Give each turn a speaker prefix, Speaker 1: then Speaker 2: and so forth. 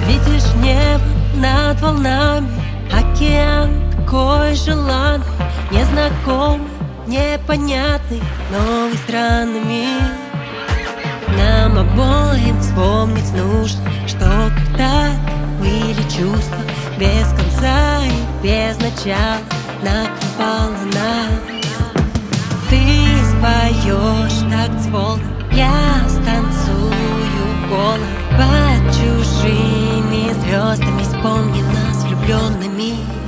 Speaker 1: Видишь небо над волнами, океан такой желанный, незнакомый, непонятный, новый, странный мир. Нам обоим вспомнить нужно, что когда-то были чувства без конца и без начала накрывала нас. Ты споешь так с волн, я станцую голо под чужими звездами. Вспомни нас влюбленными.